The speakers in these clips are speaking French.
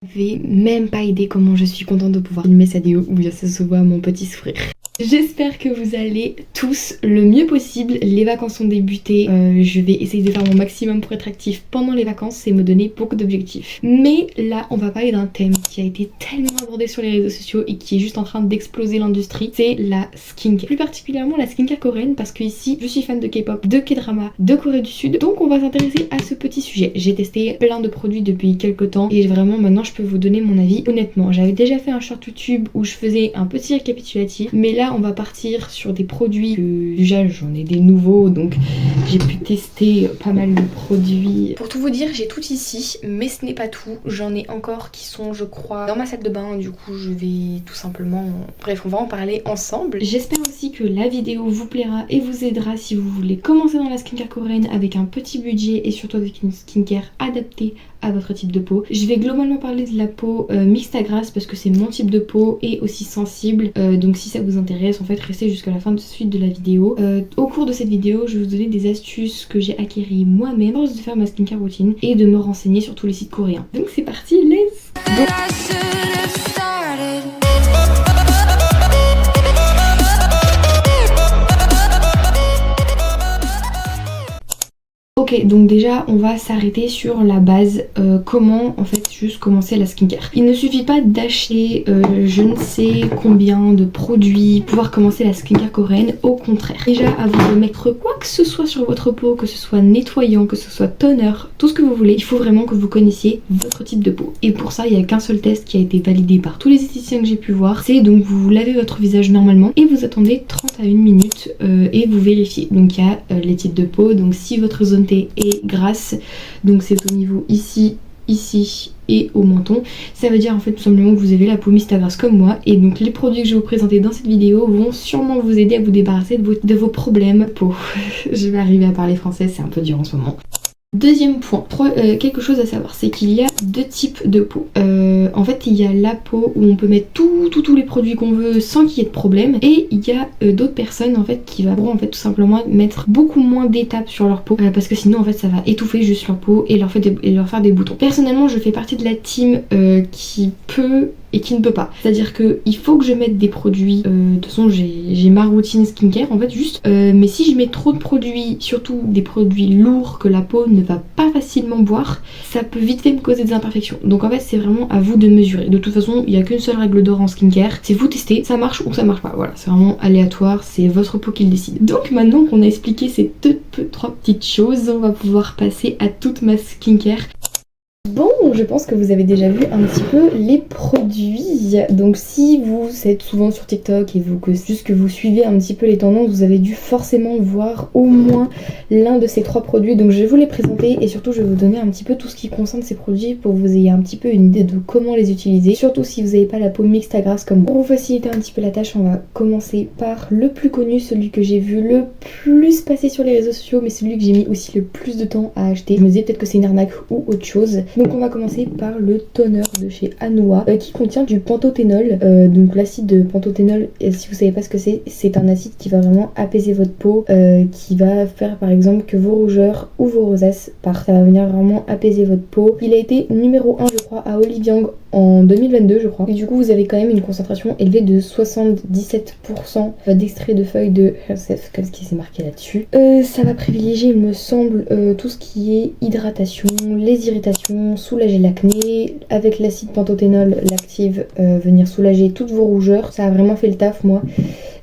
Vous n'avez même pas idée comment je suis contente de pouvoir filmer cette vidéo où bien ça se voit mon petit sourire. J'espère que vous allez tous le mieux possible. Les vacances ont débuté, je vais essayer de faire mon maximum pour être actif pendant les vacances et me donner beaucoup d'objectifs. Mais là on va parler d'un thème qui a été tellement abordé sur les réseaux sociaux et qui est juste en train d'exploser l'industrie, c'est la skincare. Plus particulièrement la skincare coréenne, parce que ici je suis fan de K-pop, de K-drama, de Corée du Sud, donc on va s'intéresser à ce petit sujet. J'ai testé plein de produits depuis quelques temps et vraiment maintenant je peux vous donner mon avis honnêtement. J'avais déjà fait un short YouTube où je faisais un petit récapitulatif, mais là on va partir sur des produits que déjà j'en ai des nouveaux, donc j'ai pu tester pas mal de produits. Pour tout vous dire, j'ai tout ici, mais ce n'est pas tout. J'en ai encore qui sont, je crois, dans ma salle de bain, du coup je vais tout simplement... Bref, on va en parler ensemble. J'espère aussi que la vidéo vous plaira et vous aidera si vous voulez commencer dans la skincare coréenne avec un petit budget et surtout avec une skincare adaptée à votre type de peau. Je vais globalement parler de la peau mixte à grasse parce que c'est mon type de peau et aussi sensible, donc si ça vous intéresse en fait restez jusqu'à la fin de suite de la vidéo. Au cours de cette vidéo je vais vous donner des astuces que j'ai acquéries moi-même à force de faire ma skincare routine et de me renseigner sur tous les sites coréens. Donc c'est parti, let's go. Ok, donc déjà on va s'arrêter sur la base, comment en fait juste commencer la skincare. Il ne suffit pas d'acheter je ne sais combien de produits pour pouvoir commencer la skincare coréenne, au contraire. Déjà avant de mettre quoi que ce soit sur votre peau, que ce soit nettoyant, que ce soit toner, tout ce que vous voulez, il faut vraiment que vous connaissiez votre type de peau. Et pour ça il n'y a qu'un seul test qui a été validé par tous les esthéticiens que j'ai pu voir, c'est donc vous lavez votre visage normalement et vous attendez 30 à 1 minute et vous vérifiez. Donc il y a les types de peau, donc si votre zone T est grasse, donc c'est au niveau ici, ici et au menton, ça veut dire en fait tout simplement que vous avez la peau mixte à grasse comme moi, et donc les produits que je vais vous présenter dans cette vidéo vont sûrement vous aider à vous débarrasser de vos problèmes peau. Je vais arriver à parler français, c'est un peu dur en ce moment. Deuxième point, quelque chose à savoir, c'est qu'il y a deux types de peau. En fait, il y a la peau où on peut mettre tous les produits qu'on veut sans qu'il y ait de problème, et il y a d'autres personnes en fait qui vont en fait tout simplement mettre beaucoup moins d'étapes sur leur peau parce que sinon en fait ça va étouffer juste leur peau et leur faire des boutons. Personnellement, je fais partie de la team qui peut et qui ne peut pas. C'est-à-dire que il faut que je mette des produits, de toute façon j'ai ma routine skincare en fait juste, mais si je mets trop de produits, surtout des produits lourds que la peau ne va pas facilement boire, ça peut vite fait me causer des imperfections. Donc en fait c'est vraiment à vous de mesurer. De toute façon il n'y a qu'une seule règle d'or en skincare, c'est vous testez, ça marche ou ça marche pas. Voilà, c'est vraiment aléatoire, c'est votre peau qui le décide. Donc maintenant qu'on a expliqué ces trois petites choses, on va pouvoir passer à toute ma skincare. Bon, je pense que vous avez déjà vu un petit peu les produits. Donc si vous êtes souvent sur TikTok et juste que vous suivez un petit peu les tendances, vous avez dû forcément voir au moins l'un de ces trois produits. Donc je vais vous les présenter et surtout je vais vous donner un petit peu tout ce qui concerne ces produits pour que vous ayez un petit peu une idée de comment les utiliser. Surtout si vous n'avez pas la peau mixte à grasse comme moi. Pour vous faciliter un petit peu la tâche, on va commencer par le plus connu, celui que j'ai vu le plus passer sur les réseaux sociaux, mais celui que j'ai mis aussi le plus de temps à acheter. Je me disais peut-être que c'est une arnaque ou autre chose. Donc on va commencer par le toner de chez Anua qui contient du pantothénol. Donc l'acide de pantothénol, si vous savez pas ce que c'est un acide qui va vraiment apaiser votre peau, qui va faire par exemple que vos rougeurs ou vos rosaces partent. Ça va venir vraiment apaiser votre peau. Il a été numéro 1 je crois à Oliviang en 2022 je crois. Et du coup vous avez quand même une concentration élevée de 77% d'extrait de feuilles de Hercef, comme ce qui s'est marqué là-dessus. Ça va privilégier il me semble tout ce qui est hydratation, les irritations, soulager l'acné. Avec l'acide pantothénol, l'active, venir soulager toutes vos rougeurs. Ça a vraiment fait le taf moi.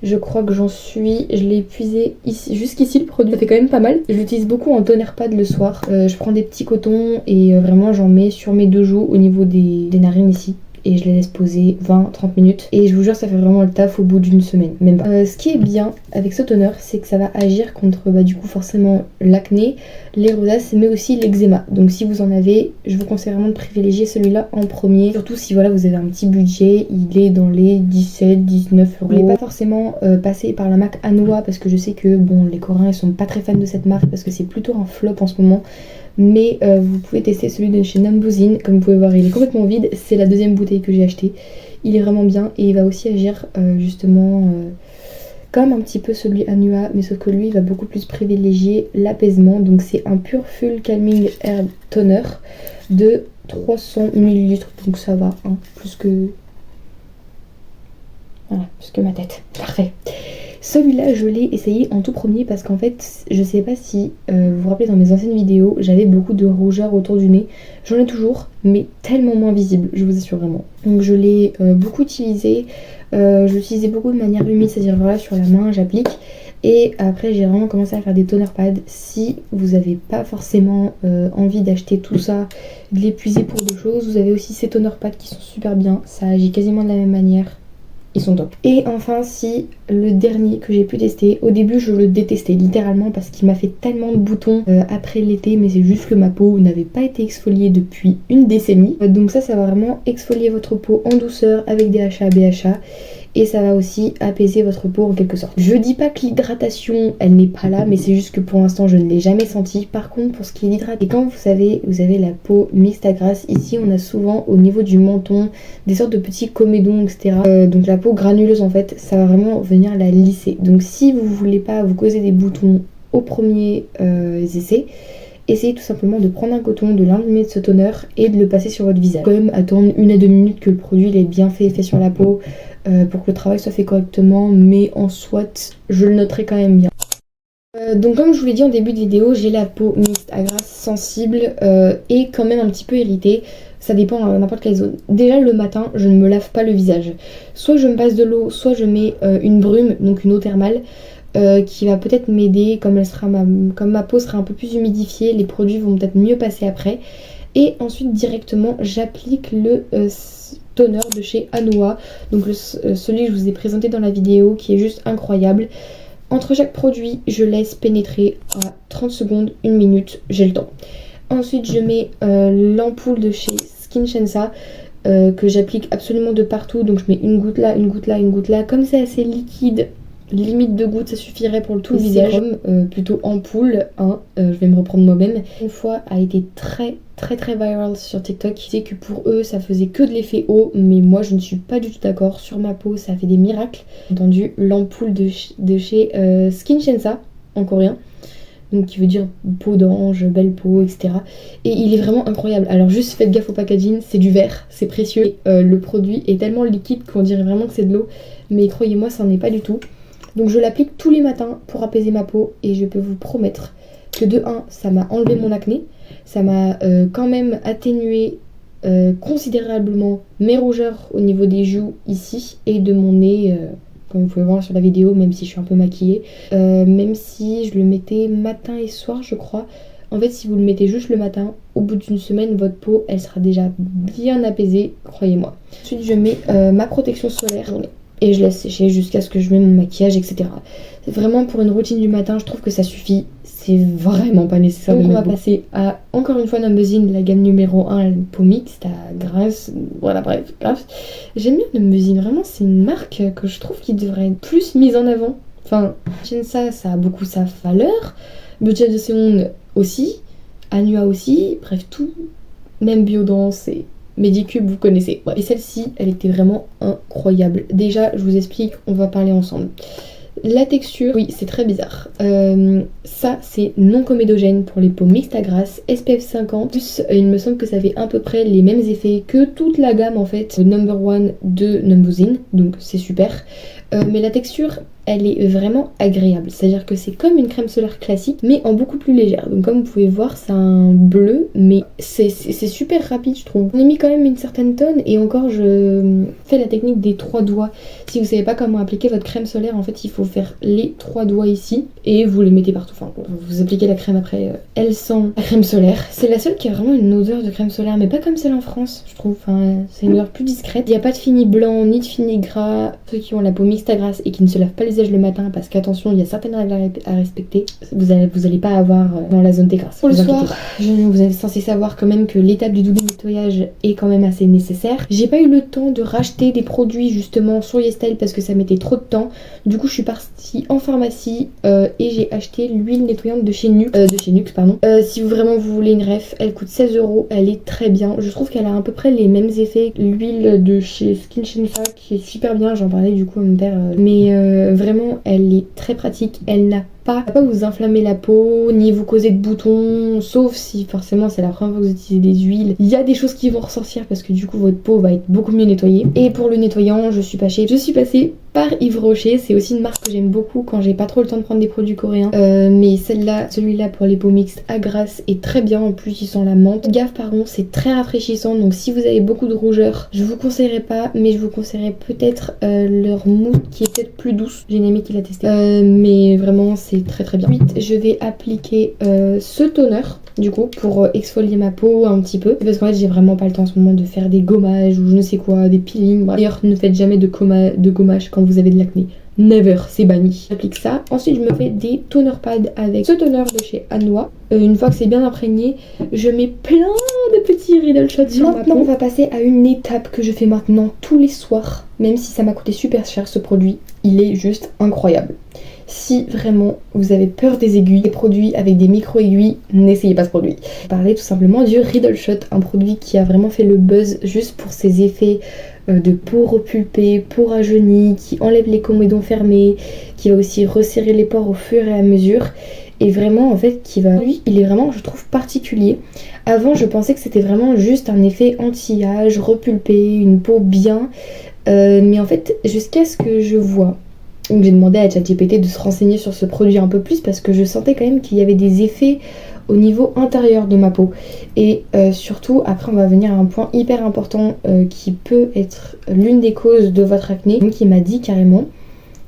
Je crois que je l'ai épuisé jusqu'ici le produit, ça fait quand même pas mal. Je l'utilise beaucoup en toner pad le soir. Je prends des petits cotons et vraiment j'en mets sur mes deux joues au niveau des narines ici. Et je les laisse poser 20-30 minutes. Et je vous jure, ça fait vraiment le taf au bout d'une semaine, même pas. Ce qui est bien avec ce toner, c'est que ça va agir contre du coup forcément l'acné, les rosaces, mais aussi l'eczéma. Donc si vous en avez, je vous conseille vraiment de privilégier celui-là en premier. Surtout si voilà vous avez un petit budget, il est dans les 17-19 euros. Vous voulez pas forcément passer par la marque Anua parce que je sais que bon les Coréens ils sont pas très fans de cette marque parce que c'est plutôt un flop en ce moment. Mais vous pouvez tester celui de chez Nambusin. Comme vous pouvez voir il est complètement vide, c'est la deuxième bouteille que j'ai achetée. Il est vraiment bien et il va aussi agir justement comme un petit peu celui Anua, mais sauf que lui il va beaucoup plus privilégier l'apaisement. Donc c'est un Pure Full Calming Hair Toner de 300 millilitres, donc ça va, hein, plus que... Voilà, plus que ma tête. Parfait. Celui-là, je l'ai essayé en tout premier parce qu'en fait, je sais pas si vous vous rappelez dans mes anciennes vidéos, j'avais beaucoup de rougeur autour du nez. J'en ai toujours, mais tellement moins visible, je vous assure vraiment. Donc je l'ai beaucoup utilisé. Je l'utilisais beaucoup de manière humide, c'est-à-dire voilà, sur la main, j'applique. Et après, j'ai vraiment commencé à faire des toner pads. Si vous n'avez pas forcément envie d'acheter tout ça, de l'épuiser pour deux choses, vous avez aussi ces toner pads qui sont super bien. Ça agit quasiment de la même manière. Ils sont top. Et enfin, si le dernier que j'ai pu tester, au début je le détestais littéralement parce qu'il m'a fait tellement de boutons après l'été, mais c'est juste que ma peau n'avait pas été exfoliée depuis une décennie. Donc ça va vraiment exfolier votre peau en douceur avec des HA, BHA. Et ça va aussi apaiser votre peau en quelque sorte. Je dis pas que l'hydratation elle n'est pas là, mais c'est juste que pour l'instant je ne l'ai jamais senti. Par contre pour ce qui est l'hydratation, et quand vous avez la peau mixte à grasse, ici on a souvent au niveau du menton des sortes de petits comédons, etc. Donc la peau granuleuse en fait, ça va vraiment venir la lisser. Donc si vous voulez pas vous causer des boutons au premier essai, essayez tout simplement de prendre un coton, de l'imprimer de ce toner et de le passer sur votre visage. Quand même attendre 1 à 2 minutes que le produit il est bien fait sur la peau pour que le travail soit fait correctement, mais en soit je le noterai quand même bien. Donc comme je vous l'ai dit en début de vidéo, j'ai la peau mixte à grasse sensible et quand même un petit peu irritée. Ça dépend à n'importe quelle zone. Déjà le matin, je ne me lave pas le visage. Soit je me passe de l'eau, soit je mets une brume, donc une eau thermale, qui va peut-être m'aider. Comme ma peau sera un peu plus humidifiée, les produits vont peut-être mieux passer après. Et ensuite directement, j'applique le toner de chez Anua. Donc celui que je vous ai présenté dans la vidéo, qui est juste incroyable. Entre chaque produit, je laisse pénétrer à 30 secondes, 1 minute, j'ai le temps. Ensuite, je mets l'ampoule de chez Skinchensa que j'applique absolument de partout. Donc je mets une goutte là, une goutte là, une goutte là. Comme c'est assez liquide, limite 2 gouttes, ça suffirait pour le tout le visage. Plutôt ampoule, hein, je vais me reprendre moi-même. Une fois a été très viral sur TikTok. Qui disait que pour eux ça faisait que de l'effet eau, mais moi je ne suis pas du tout d'accord. Sur ma peau ça fait des miracles. J'ai entendu l'ampoule de chez Skinchensa en coréen, donc qui veut dire peau d'ange, belle peau, etc. Et il est vraiment incroyable. Alors juste faites gaffe au packaging, c'est du verre, c'est précieux. Et, le produit est tellement liquide qu'on dirait vraiment que c'est de l'eau, mais croyez-moi ça n'en est pas du tout. Donc je l'applique tous les matins pour apaiser ma peau et je peux vous promettre que de 1, ça m'a enlevé mon acné, ça m'a quand même atténué considérablement mes rougeurs au niveau des joues ici et de mon nez, comme vous pouvez voir sur la vidéo, même si je suis un peu maquillée, même si je le mettais matin et soir je crois. En fait si vous le mettez juste le matin, au bout d'une semaine votre peau elle sera déjà bien apaisée, croyez-moi. Ensuite je mets ma protection solaire journée. Et je laisse sécher jusqu'à ce que je mette mon maquillage, etc. C'est vraiment pour une routine du matin, je trouve que ça suffit. C'est vraiment pas nécessaire. Donc on va passer à, encore une fois, Numbuzin, la gamme numéro 1, peau mixte à grasse. Voilà, bref. J'aime bien Numbuzin, vraiment, c'est une marque que je trouve qui devrait être plus mise en avant. Enfin, ça a beaucoup sa valeur. Budget de Seonde aussi. Anua aussi. Bref, tout. Même Biodance et Medicube, vous connaissez. Ouais. Et celle-ci, elle était vraiment incroyable. Déjà, je vous explique, on va parler ensemble. La texture, oui, c'est très bizarre. Ça, c'est non comédogène pour les peaux mixtes à grasse, SPF 50. Plus, il me semble que ça fait à peu près les mêmes effets que toute la gamme, en fait, number one de Numbuzin. Donc, c'est super. Mais la texture, elle est vraiment agréable. C'est-à-dire que c'est comme une crème solaire classique, mais en beaucoup plus légère. Donc comme vous pouvez voir, c'est un bleu, mais c'est super rapide, je trouve. On a mis quand même une certaine tonne, et encore, je fais la technique des 3 doigts. Si vous savez pas comment appliquer votre crème solaire, en fait, il faut faire les 3 doigts ici, et vous les mettez partout. Enfin, vous appliquez la crème après. Elle sent la crème solaire. C'est la seule qui a vraiment une odeur de crème solaire, mais pas comme celle en France, je trouve. Enfin, c'est une odeur plus discrète. Il n'y a pas de fini blanc, ni de fini gras. Ceux qui ont la peau mixte à grasse et qui ne se lavent pas les le matin, parce qu'attention, il y a certaines règles à respecter. Vous allez pas avoir dans la zone des grasses. Pour le soir, vous êtes censé savoir quand même que l'étape du double nettoyage est quand même assez nécessaire. J'ai pas eu le temps de racheter des produits justement sur YesStyle parce que ça mettait trop de temps. Du coup, je suis partie en pharmacie et j'ai acheté l'huile nettoyante de chez Nuxe. Si vous voulez une ref, elle coûte 16 €. Elle est très bien. Je trouve qu'elle a à peu près les mêmes effets que l'huile de chez Skinchensa qui est super bien. J'en parlais du coup à mon père. Mais vraiment elle est très pratique, elle n'a pas, ça va pas vous inflammer la peau, ni vous causer de boutons, sauf si forcément c'est la première fois que vous utilisez des huiles. Il y a des choses qui vont ressortir parce que du coup votre peau va être beaucoup mieux nettoyée. Et pour le nettoyant, je suis passée par Yves Rocher. C'est aussi une marque que j'aime beaucoup quand j'ai pas trop le temps de prendre des produits coréens. Mais celui-là pour les peaux mixtes à grasse est très bien. En plus, il sent la menthe. Gaffe par contre, c'est très rafraîchissant. Donc si vous avez beaucoup de rougeur, je vous conseillerais pas, mais je vous conseillerais peut-être leur mousse qui est peut-être plus douce. J'ai une amie qui l'a testé. Mais vraiment, c'est très très bien. Ensuite, je vais appliquer ce toner du coup pour exfolier ma peau un petit peu parce qu'en fait j'ai vraiment pas le temps en ce moment de faire des gommages ou je ne sais quoi, des peelings. D'ailleurs ne faites jamais de gommage quand vous avez de l'acné. Never, c'est banni. J'applique ça. Ensuite, je me fais des toner pads avec ce toner de chez Anwa. Une fois que c'est bien imprégné, je mets plein de petits Riddle Shots sur ma peau. Maintenant, on va passer à une étape que je fais maintenant tous les soirs. Même si ça m'a coûté super cher ce produit, il est juste incroyable. Si vraiment vous avez peur des aiguilles, des produits avec des micro-aiguilles, n'essayez pas ce produit. Je vais parler tout simplement du Riddle Shot, un produit qui a vraiment fait le buzz juste pour ses effets de peau repulpée, peau rajeunie, qui enlève les comédons fermés, qui va aussi resserrer les pores au fur et à mesure. Et vraiment en fait lui il est vraiment je trouve particulier. Avant je pensais que c'était vraiment juste un effet anti-âge, repulpé, une peau bien. Mais en fait jusqu'à ce que je vois. Donc j'ai demandé à ChatGPT de se renseigner sur ce produit un peu plus parce que je sentais quand même qu'il y avait des effets au niveau intérieur de ma peau. Et surtout, après on va venir à un point hyper important qui peut être l'une des causes de votre acné. Donc il m'a dit carrément,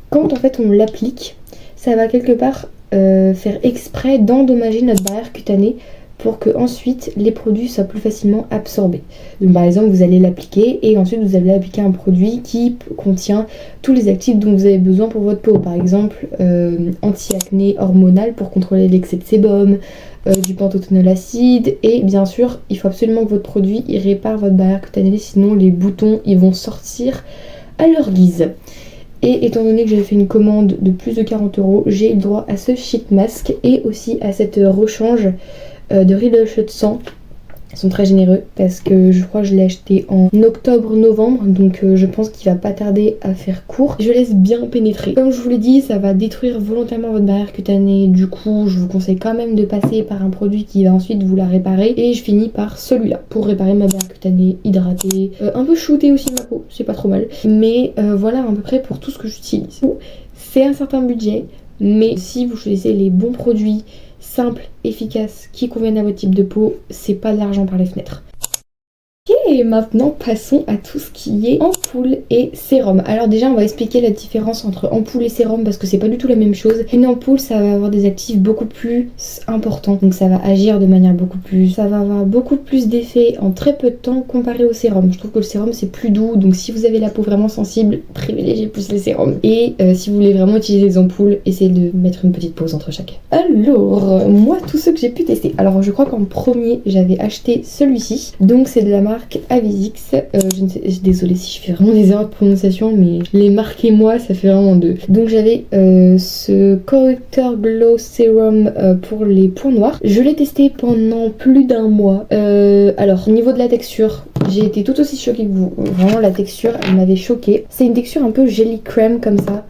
quand en fait on l'applique, ça va quelque part faire exprès d'endommager notre barrière cutanée pour que ensuite les produits soient plus facilement absorbés. Donc par exemple vous allez l'appliquer et ensuite vous allez appliquer un produit qui contient tous les actifs dont vous avez besoin pour votre peau. Par exemple anti-acné hormonal pour contrôler l'excès de sébum, du pantothénol acide et bien sûr il faut absolument que votre produit il répare votre barrière cutanée, sinon les boutons ils vont sortir à leur guise. Et étant donné que j'avais fait une commande de plus de 40 €, j'ai eu le droit à ce sheet mask et aussi à cette rechange de Riddle Shot 100. Ils sont très généreux parce que je crois que je l'ai acheté en octobre-novembre, donc je pense qu'il va pas tarder à faire court. Je laisse bien pénétrer. Comme je vous l'ai dit, ça va détruire volontairement votre barrière cutanée, du coup je vous conseille quand même de passer par un produit qui va ensuite vous la réparer. Et je finis par celui-là pour réparer ma barrière cutanée, hydrater, un peu shooter aussi ma peau, c'est pas trop mal. Mais voilà à peu près pour tout ce que j'utilise. C'est un certain budget, mais si vous choisissez les bons produits, simple, efficace, qui conviennent à votre type de peau, c'est pas de l'argent par les fenêtres. Et maintenant passons à tout ce qui est ampoule et sérum. Alors déjà on va expliquer la différence entre ampoule et sérum parce que c'est pas du tout la même chose. Une ampoule ça va avoir des actifs beaucoup plus importants, donc ça va agir de manière ça va avoir beaucoup plus d'effets en très peu de temps comparé au sérum. Je trouve que le sérum c'est plus doux, donc si vous avez la peau vraiment sensible, privilégiez plus les sérums. Et si vous voulez vraiment utiliser les ampoules, essayez de mettre une petite pause entre chaque. Alors moi tous ceux que j'ai pu tester. Alors je crois qu'en premier j'avais acheté celui-ci, donc c'est de la marque Avisix. Je ne sais, désolée si je fais vraiment des erreurs de prononciation, mais les marques et moi ça fait vraiment deux. Donc j'avais ce Corrector Glow Serum pour les points noirs. Je l'ai testé pendant plus d'un mois. Alors au niveau de la texture, j'ai été tout aussi choquée que vous. Vraiment la texture elle m'avait choquée. C'est une texture un peu jelly crème comme ça.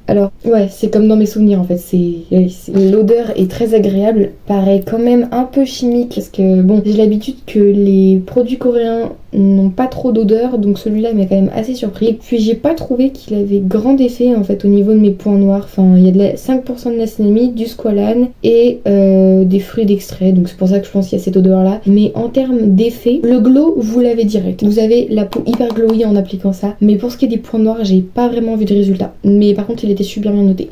Alors ouais, c'est comme dans mes souvenirs en fait, l'odeur est très agréable, paraît quand même un peu chimique parce que bon, j'ai l'habitude que les produits coréens n'ont pas trop d'odeur, donc celui-là m'a quand même assez surpris. Et puis j'ai pas trouvé qu'il avait grand effet en fait au niveau de mes points noirs. Enfin il y a 5% de niacinamide, du squalane et des fruits d'extrait, donc c'est pour ça que je pense qu'il y a cette odeur là. Mais en termes d'effet, le glow vous l'avez direct, vous avez la peau hyper glowy en appliquant ça, mais pour ce qui est des points noirs j'ai pas vraiment vu de résultat, mais par contre il était super bien noté.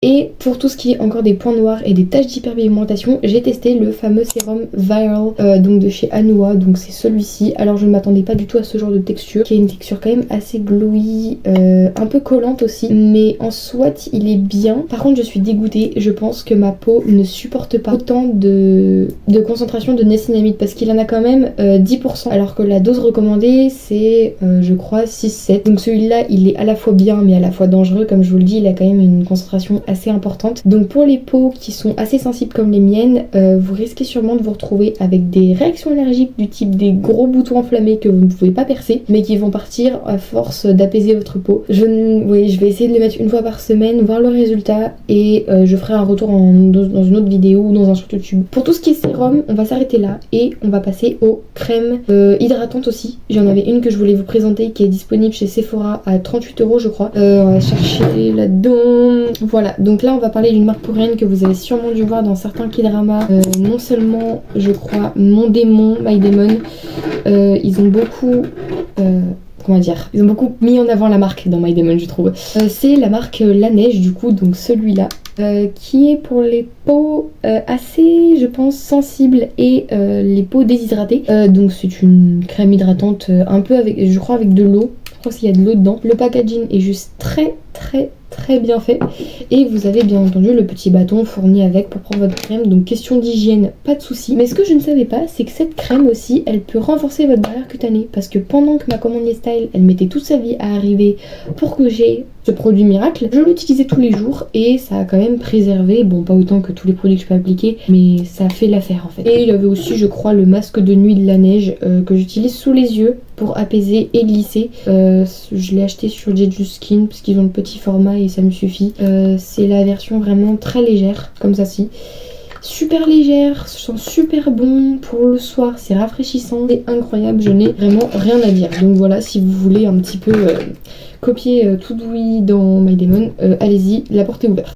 Et pour tout ce qui est encore des points noirs et des taches d'hyperpigmentation, j'ai testé le fameux sérum Viral donc de chez Anua, donc c'est celui-ci. Alors je ne m'attendais pas du tout à ce genre de texture, qui a une texture quand même assez glowy, un peu collante aussi, mais en soit il est bien. Par contre je suis dégoûtée, je pense que ma peau ne supporte pas autant de concentration de niacinamide parce qu'il en a quand même 10%, alors que la dose recommandée c'est je crois 6-7. Donc celui-là il est à la fois bien mais à la fois dangereux, comme je vous le dis, il a quand même une concentration assez assez importante. Donc pour les peaux qui sont assez sensibles comme les miennes, vous risquez sûrement de vous retrouver avec des réactions allergiques du type des gros boutons enflammés que vous ne pouvez pas percer, mais qui vont partir à force d'apaiser votre peau. Oui, je vais essayer de le mettre une fois par semaine, voir le résultat, et je ferai un retour dans une autre vidéo ou dans un short YouTube. Pour tout ce qui est sérum, on va s'arrêter là et on va passer aux crèmes hydratantes aussi. J'en avais une que je voulais vous présenter qui est disponible chez Sephora à 38 € je crois. On va chercher là-dedans. Voilà, donc là on va parler d'une marque coréenne que vous avez sûrement dû voir dans certains K-dramas. Non seulement, je crois, Mon Démon, My Demon, ils ont beaucoup... comment dire, ils ont beaucoup mis en avant la marque dans My Demon, je trouve. C'est la marque La Neige, du coup, donc celui-là, qui est pour les peaux assez, je pense, sensibles et les peaux déshydratées. Donc c'est une crème hydratante un peu avec, je crois, avec de l'eau. Je crois qu'il y a de l'eau dedans. Le packaging est juste très bien fait, et vous avez bien entendu le petit bâton fourni avec pour prendre votre crème. Donc question d'hygiène, pas de souci. Mais ce que je ne savais pas, c'est que cette crème aussi, elle peut renforcer votre barrière cutanée, parce que pendant que ma commande Style, elle mettait toute sa vie à arriver pour que j'ai ce produit miracle, je l'utilisais tous les jours et ça a quand même préservé, bon pas autant que tous les produits que je peux appliquer, mais ça a fait l'affaire en fait. Et il y avait aussi, je crois, le masque de nuit de La Neige que j'utilise sous les yeux pour apaiser et lisser. Je l'ai acheté sur Jeju Skin parce qu'ils ont le petit format et ça me suffit. C'est la version vraiment très légère, comme ça ci. Super légère, ça sent super bon pour le soir, c'est rafraîchissant, c'est incroyable, je n'ai vraiment rien à dire. Donc voilà, si vous voulez un petit peu copier tout douille dans My Demon, allez-y, la porte est ouverte.